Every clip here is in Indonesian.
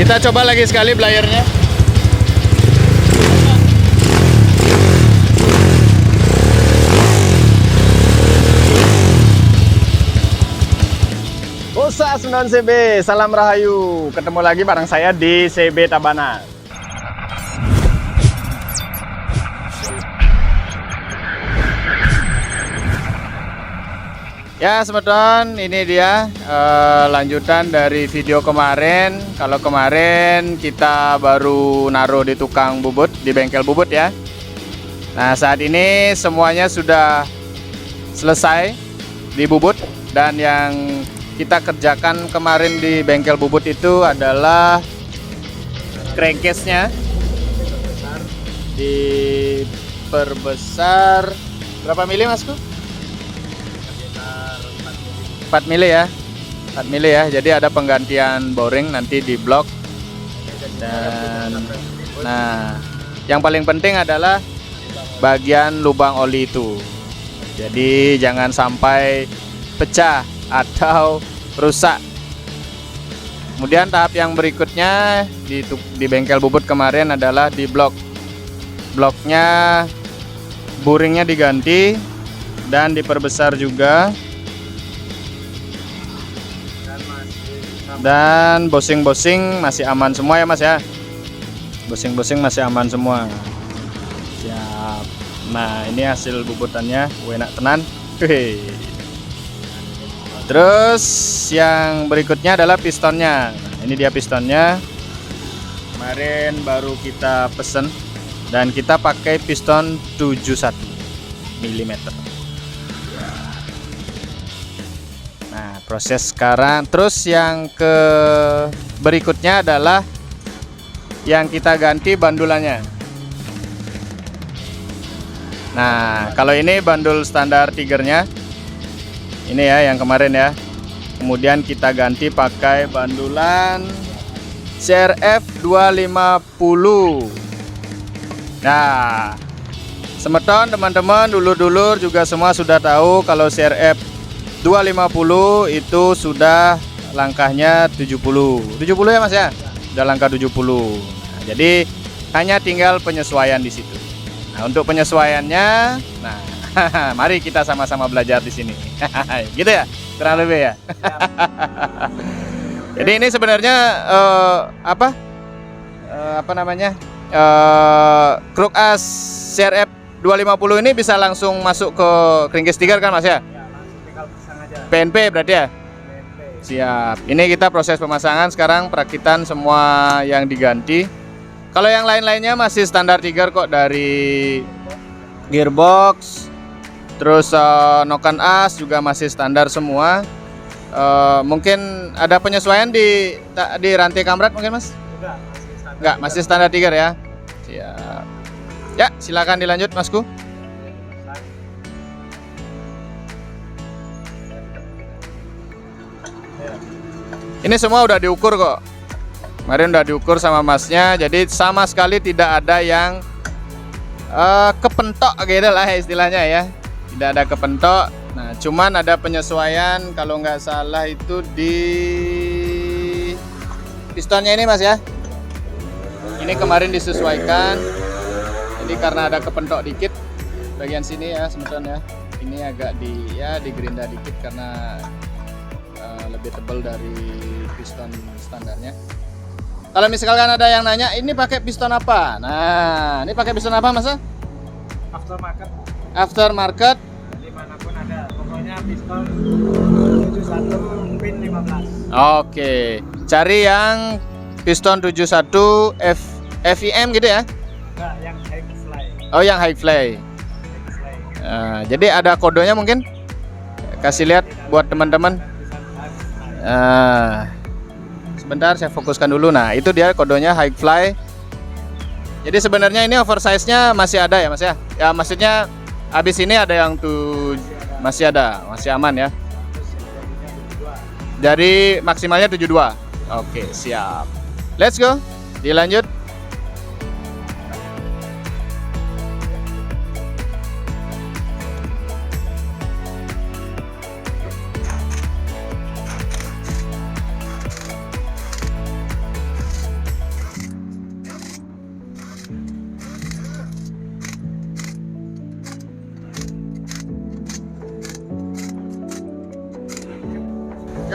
Kita coba lagi sekali blayernya. Usaha 9 CB, salam rahayu. Ketemu lagi bareng saya di CB Tabanan. Ya teman-teman, ini dia lanjutan dari video kemarin. Kalau kemarin kita baru naruh di tukang bubut, di bengkel bubut ya. Nah saat ini semuanya sudah selesai di bubut. Dan yang kita kerjakan kemarin di bengkel bubut itu adalah crankcase-nya diperbesar berapa mili masku? 4 mili ya, 4 mili ya. Jadi ada penggantian boring nanti di blok. Dan nah, yang paling penting adalah bagian lubang oli itu. Jadi jangan sampai pecah atau rusak. Kemudian tahap yang berikutnya di bengkel bubut kemarin adalah di blok. Bloknya boringnya diganti dan diperbesar juga. Dan bosing-bosing masih aman semua ya mas ya. Bosing-bosing masih aman semua. Siap. Nah ini hasil bubutannya, enak tenan. Terus yang berikutnya adalah pistonnya. Nah, ini dia pistonnya. Kemarin baru kita pesen dan kita pakai piston 71 mm. Nah, proses sekarang. Terus yang berikutnya adalah yang kita ganti bandulannya. Nah, kalau ini bandul standar Tigernya. Ini ya yang kemarin ya. Kemudian kita ganti pakai bandulan CRF 250. Nah, semeton teman-teman, dulur-dulur juga semua sudah tahu kalau CRF 250 itu sudah langkahnya 70 ya mas ya. Sudah langkah 70. Nah, jadi hanya tinggal penyesuaian di situ. Nah, untuk penyesuaiannya, nah mari kita sama-sama belajar di sini. Gitu ya, kurang lebih ya. Jadi ini sebenarnya apa namanya? Kruk as CRF 250 ini bisa langsung masuk ke crankcase Tiger kan mas ya? PNP berarti ya? Siap. Ini kita proses pemasangan sekarang, perakitan semua yang diganti. Kalau yang lain-lainnya masih standar Tiger kok, dari gearbox, terus noken as juga masih standar semua. Mungkin ada penyesuaian di rantai kamrat mungkin mas? Enggak, masih standar Tiger ya. Siap. Ya, silakan dilanjut masku. Ini semua udah diukur kok. Kemarin udah diukur sama masnya, jadi sama sekali tidak ada yang kepentok gitu lah istilahnya ya. Tidak ada kepentok. Nah, cuman ada penyesuaian kalau nggak salah itu di pistonnya ini mas ya. Ini kemarin disesuaikan. Jadi karena ada kepentok dikit bagian sini ya semeton ya. Ini agak digerinda dikit karena lebih tebal dari piston standarnya. Kalau misalkan ada yang nanya, ini pakai piston apa? Nah, ini pakai piston apa, Mas? Aftermarket. Aftermarket. Dimanapun ada, pokoknya piston 71 pin 15. Oke, Cari yang piston 71 FIM gitu ya? Enggak, yang high fly. Oh, yang high fly. Nah, jadi ada kodenya mungkin? Kasih lihat buat teman-teman. Sebentar saya fokuskan dulu. Nah itu dia kodenya high fly. Jadi sebenarnya ini oversize-nya masih ada ya mas ya. Ya maksudnya habis ini ada yang tuh masih ada, masih aman ya. Jadi maksimalnya 72. Oke siap. Let's go. Dilanjut.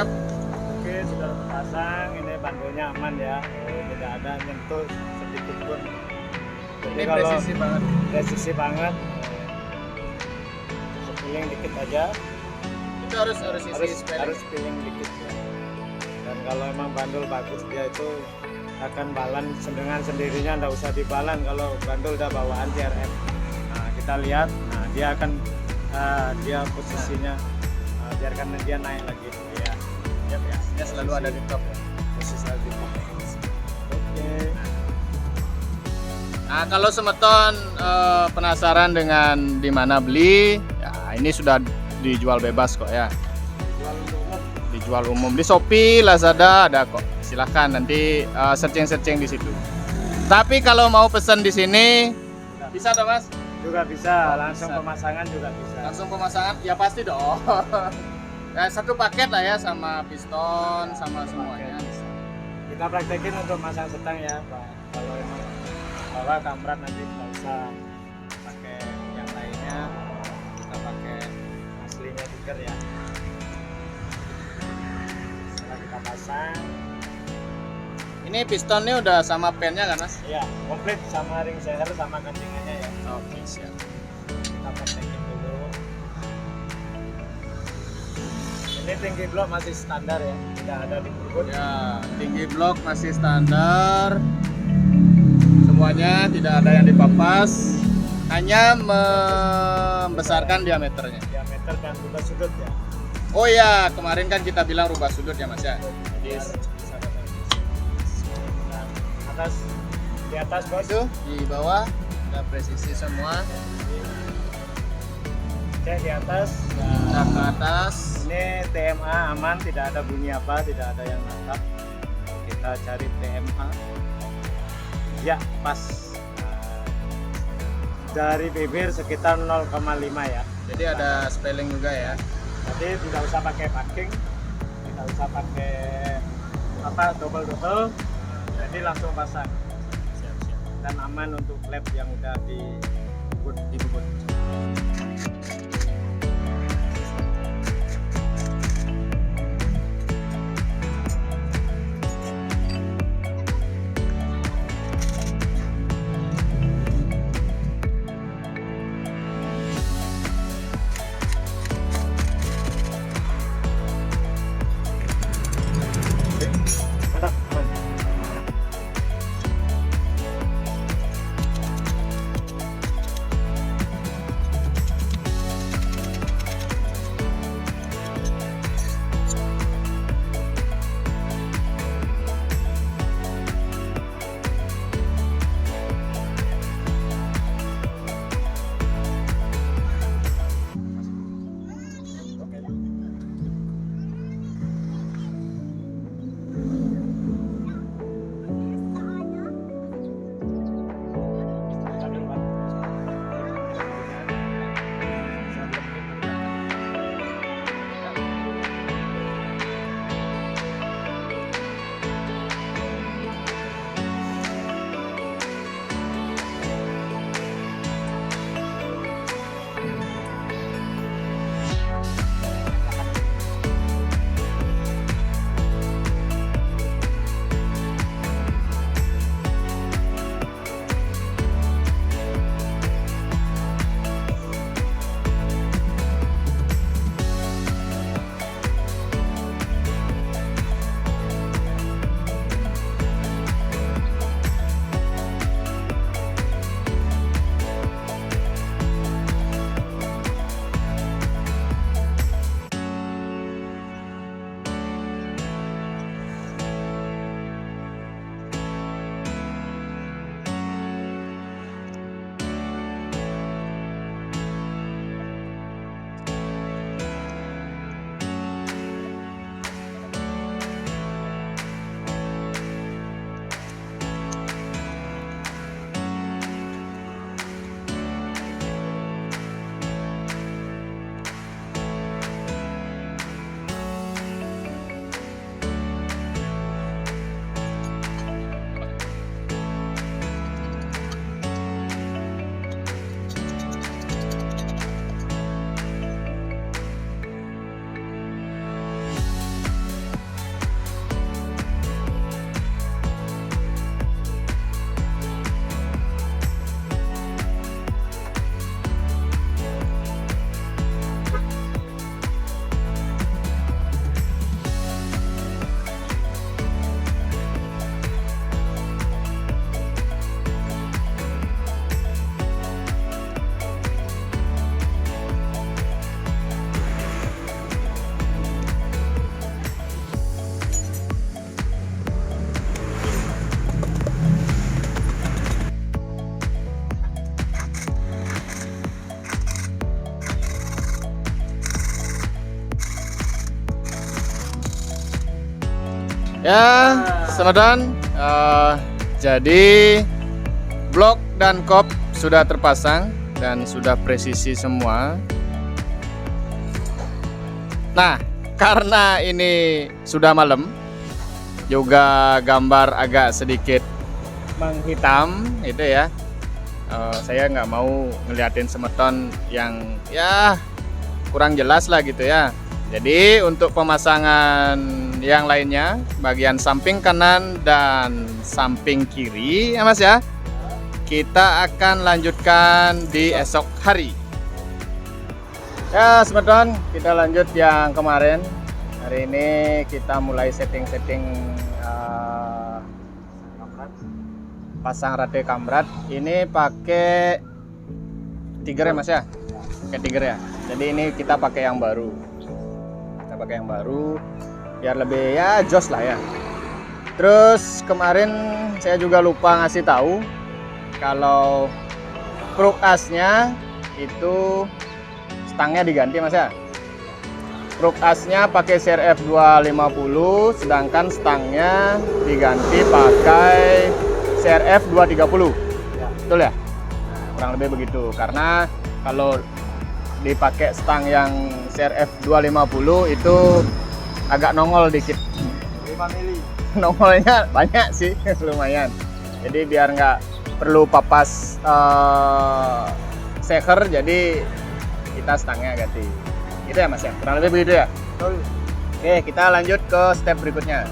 Cakep. Oke, sudah terpasang. Ini bandulnya aman ya. Tidak ada nyentuh sedikit pun. Jadi Ini kalau presisi banget. presisi banget. Feeling dikit aja. Itu harus isi Harus feeling dikit ya. Dan kalau emang bandul bagus dia itu akan balan dengan sendirinya, nggak usah dibalan kalau bandul udah bawaan CRF. Nah, kita lihat, nah dia akan dia posisinya biarkan dia naik lagi ya. Yap, ya. Dia selalu ada di top ya. Posisi lagi. Oke. Nah, kalau semeton penasaran dengan di mana beli, ya ini sudah dijual bebas kok ya. Jual umum. Dijual umum di Shopee, Lazada ada kok. Silahkan nanti searching di situ. Tapi kalau mau pesan di sini bisa dong Mas? Juga bisa, langsung bisa. pemasangan juga bisa. Langsung pemasangan? Ya pasti dong. Ya, satu paket lah ya sama piston sama semuanya. Kita praktekin untuk masang setang ya, Pak. Kalau emang bawa kamrat nanti nggak usah pakai yang lainnya, kita pakai aslinya tiker ya. Setelah kita pasang, Ini pistonnya udah sama pennya kan Mas? ya komplit sama ring seher sama gancingannya ya. Oke, siap. Kita praktekin dulu. Ini tinggi blok masih standar ya, tidak ada di bubut. Ya, tinggi blok masih standar. Semuanya tidak ada yang dipapas. Hanya membesarkan diameternya. Diameter dan rubah sudut ya. Oh ya, kemarin kan kita bilang rubah sudut ya Mas ya. Jadi Biar bisa dapat. Nah, atas di atas bos. itu di bawah ada presisi semua. Cek di atas. Nah, ke atas. Ini TMA aman, tidak ada bunyi apa, tidak ada yang natap. Kita cari TMA. Ya, pas. Dari bibir sekitar 0,5 ya. Jadi ada spelling juga ya. Jadi tidak usah pakai parking, tidak usah pakai double. Jadi langsung pasang. Dan aman untuk lap yang udah dibubut. Mantap, aman. Ya, Semedan. Jadi blok dan kop sudah terpasang dan sudah presisi semua. Nah, karena ini sudah malam, juga gambar agak sedikit menghitam, itu ya. Saya nggak mau ngeliatin Semeton yang ya kurang jelas lah gitu ya. Jadi untuk pemasangan yang lainnya, bagian samping kanan dan samping kiri ya Mas ya, kita akan lanjutkan di esok hari. Ya Semeton, kita lanjut yang kemarin. Hari ini kita mulai setting-setting pasang rate kamrat. Ini pakai tiger ya Mas ya, pakai tiger ya. Jadi ini kita pakai yang baru. Pakai yang baru biar lebih ya jos lah ya. Terus kemarin saya juga lupa ngasih tahu kalau kruk asnya itu stangnya diganti Mas ya. Kruk asnya pakai CRF 250, sedangkan stangnya diganti pakai CRF 230 ya. Betul ya? Kurang lebih begitu, karena kalau dipakai stang yang CRF 250 itu agak nongol dikit. 5 mili. Nongolnya banyak sih, lumayan. Jadi biar nggak perlu papas seker, jadi kita stangnya ganti. Gitu ya Mas ya, kurang lebih begitu ya. Oke, kita lanjut ke step berikutnya.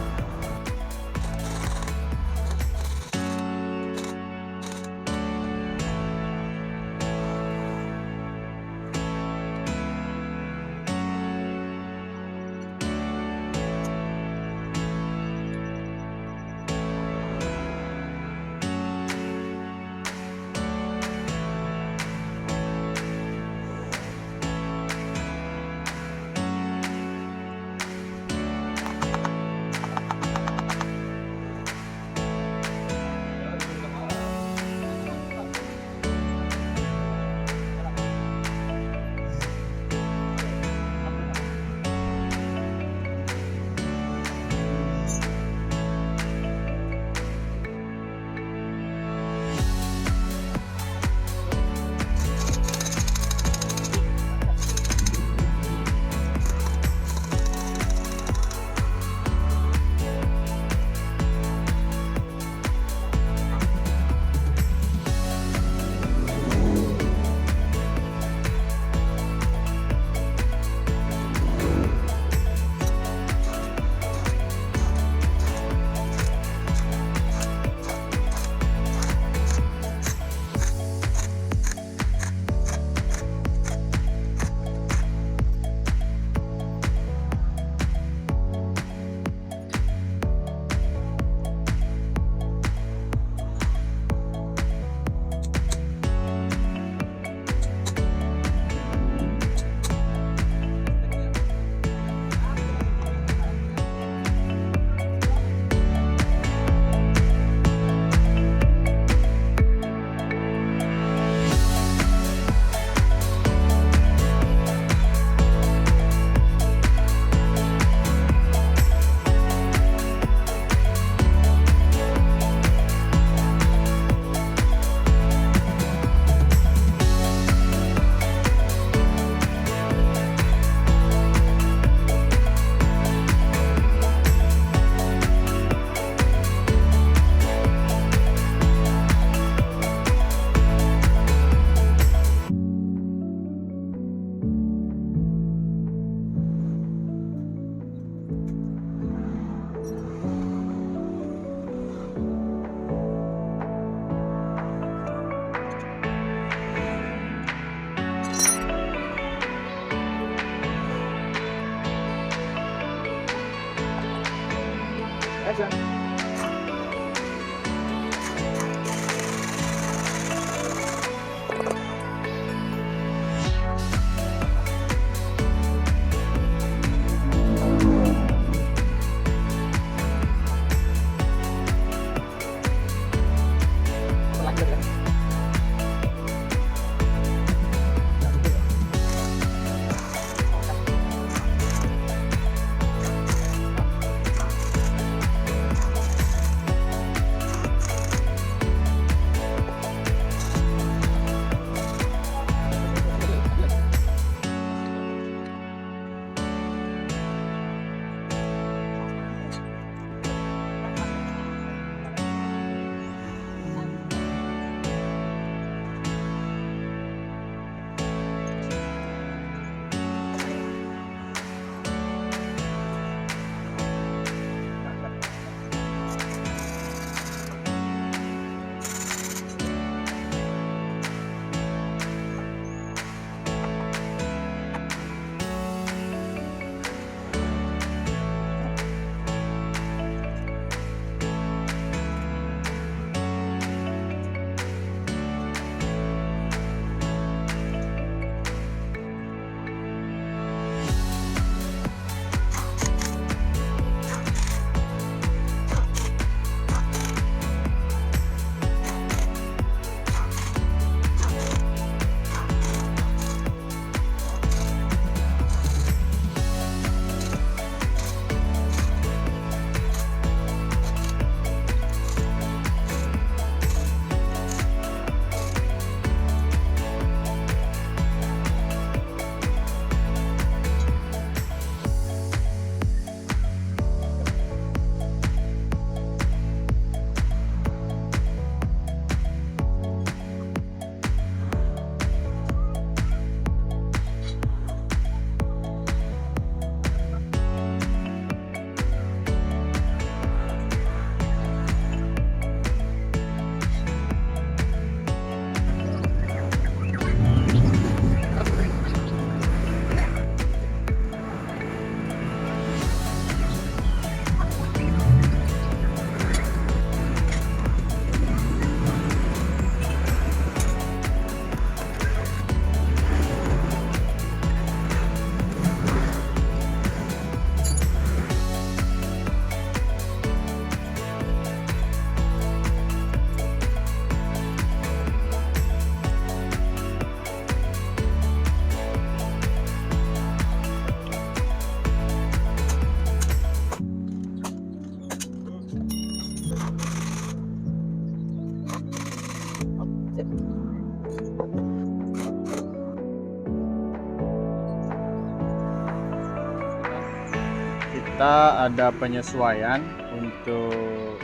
kita ada penyesuaian untuk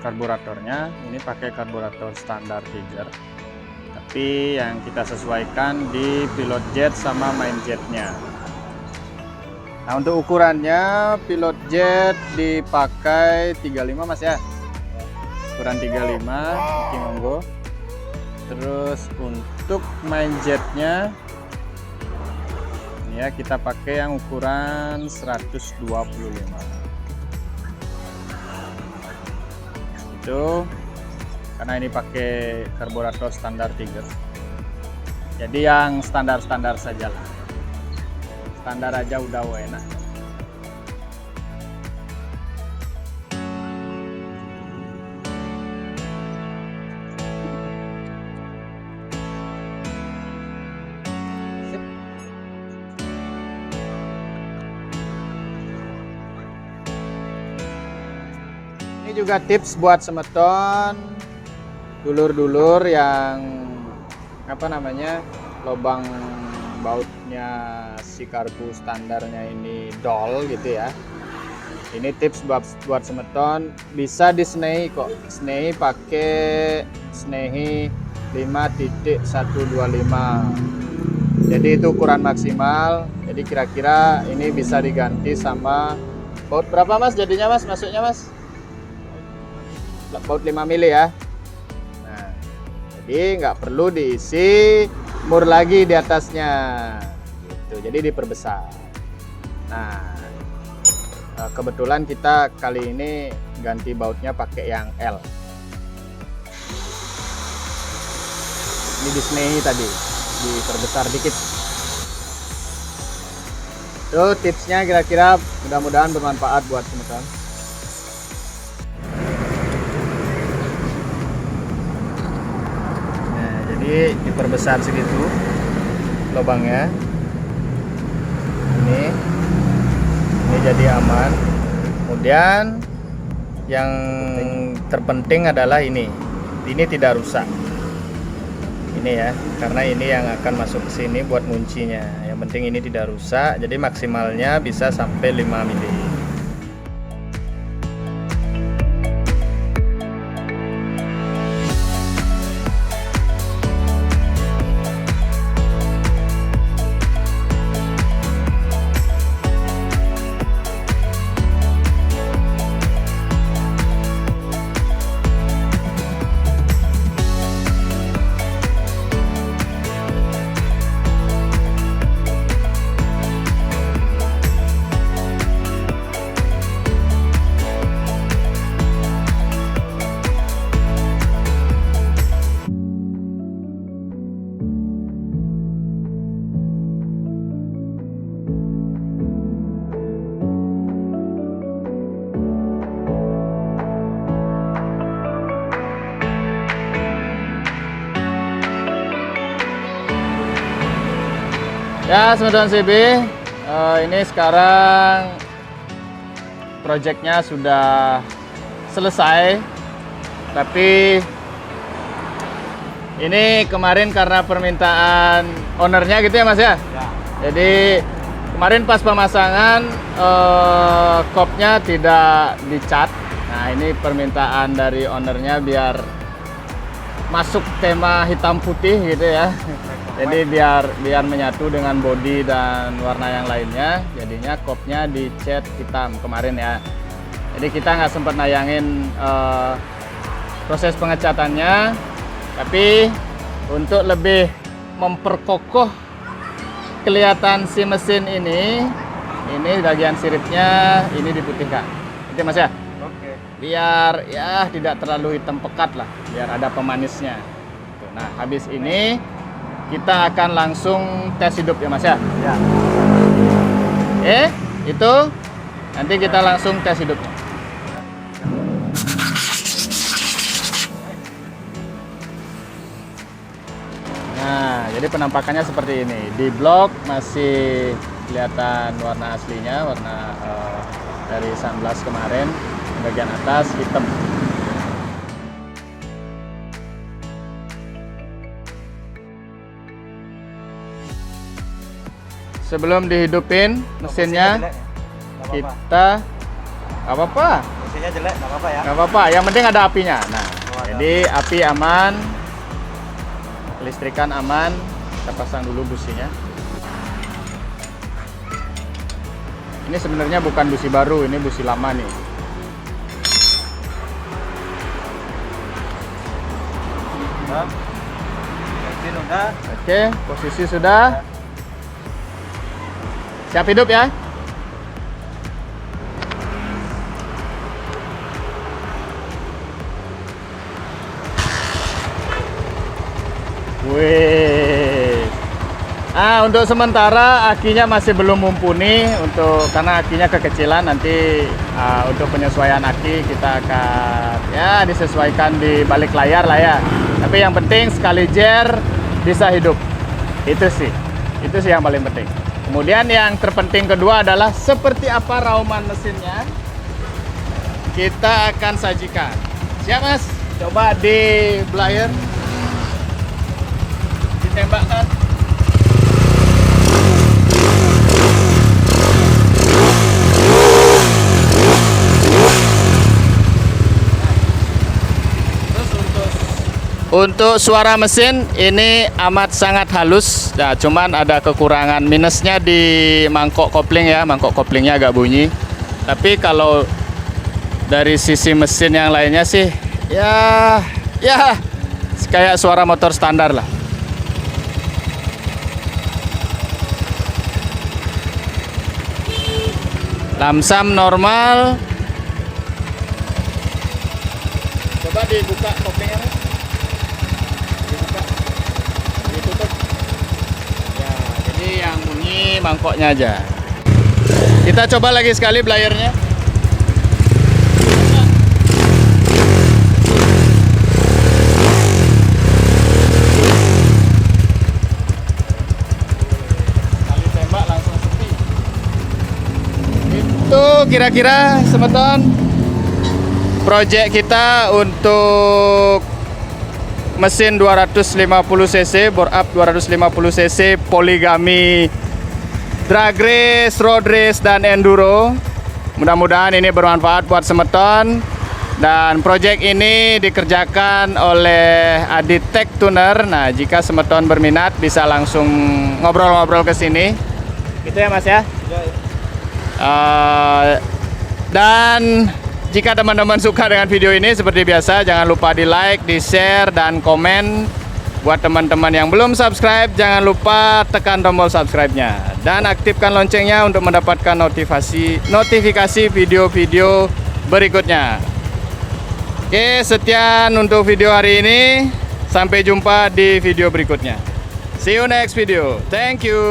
karburatornya. Ini pakai karburator standar Tiger, tapi yang kita sesuaikan di pilot jet sama main jetnya. Nah, untuk ukurannya pilot jet dipakai 35 Mas ya, ukuran 35 Iki monggo. Terus untuk main jetnya ya kita pakai yang ukuran 125 itu, karena ini pakai karburator standar Tiger, jadi yang standar-standar saja lah, standar aja udah enak. Ini juga tips buat semeton dulur-dulur yang apa namanya, lubang bautnya si karbu standarnya ini dol gitu ya. Ini tips buat semeton, bisa disenehi kok. Senehi pakai senehi 5.125. Jadi itu ukuran maksimal. Jadi kira-kira ini bisa diganti sama baut berapa Mas jadinya Mas, masuknya Mas? Baut 5 mili ya. Nah, jadi nggak perlu diisi mur lagi di atasnya gitu, jadi diperbesar. Nah, kebetulan kita kali ini ganti bautnya pakai yang L. Ini disenehi tadi, diperbesar dikit. Itu tipsnya, kira-kira mudah-mudahan bermanfaat buat teman-teman. Jadi diperbesar segitu lubangnya. Ini jadi aman. Kemudian yang terpenting adalah ini tidak rusak. Ini ya, karena ini yang akan masuk ke sini buat nguncinya. Yang penting ini tidak rusak. Jadi maksimalnya bisa sampai 5 mili. Ya, teman-teman CB, ini sekarang proyeknya sudah selesai, tapi ini kemarin karena permintaan ownernya gitu ya Mas ya? Ya. Jadi kemarin pas pemasangan kopnya tidak dicat. Nah, ini permintaan dari ownernya biar masuk tema hitam putih gitu ya. Jadi biar menyatu dengan bodi dan warna yang lainnya, jadinya kopnya dicat hitam kemarin ya. Jadi kita nggak sempat nayangin proses pengecatannya, tapi untuk lebih memperkokoh kelihatan si mesin ini bagian siripnya ini diputihkan. Itu Mas ya? Oke. Biar ya tidak terlalu hitam pekat lah, biar ada pemanisnya. Nah, habis ini kita akan langsung tes hidup ya Mas ya? Ya. Itu nanti kita langsung tes hidupnya. Nah, jadi penampakannya seperti ini. Di blok masih kelihatan warna aslinya, warna dari sunblast kemarin. Bagian atas hitam. Sebelum dihidupin mesinnya, kita apa-apa. Mesinnya jelek, nggak apa-apa ya. Nggak apa-apa, yang penting ada apinya. Nah, Oh, ada. jadi api aman, listrikan aman. Kita pasang dulu businya. Ini sebenarnya bukan busi baru, ini busi lama nih. Udah. Bensin udah. Oke, posisi sudah. Siap hidup ya. Wih. Untuk sementara akinya masih belum mumpuni karena akinya kekecilan. Nanti untuk penyesuaian aki kita akan ya disesuaikan di balik layar lah ya. Tapi yang penting sekali jer bisa hidup. Itu sih yang paling penting. Kemudian yang terpenting kedua adalah seperti apa rauman mesinnya kita akan sajikan. Siap Mas? Coba di belayer ditembakkan. Untuk suara mesin ini amat sangat halus. Nah, cuman ada kekurangan minusnya di mangkok kopling ya. Mangkok koplingnya agak bunyi. Tapi kalau dari sisi mesin yang lainnya sih ya kayak suara motor standar lah. Lamsam normal. Coba dibuka koplingnya Mas. Ditutup. Ya, jadi yang bunyi mangkoknya aja. Kita coba lagi sekali blayernya. Kali tembak langsung sepi. Itu kira-kira semeton project kita untuk mesin 250 cc, bore up 250 cc, poligami, drag race, road race, dan enduro. Mudah-mudahan ini bermanfaat buat semeton. Dan project ini dikerjakan oleh Adit Tech Tuner. Nah, jika semeton berminat bisa langsung ngobrol-ngobrol ke sini. Gitu ya Mas ya. Dan jika teman-teman suka dengan video ini, seperti biasa jangan lupa di like, di share, dan komen. Buat teman-teman yang belum subscribe, jangan lupa tekan tombol subscribe-nya dan aktifkan loncengnya untuk mendapatkan notifikasi video-video berikutnya. Oke, sekian untuk video hari ini. Sampai jumpa di video berikutnya. See you next video. Thank you.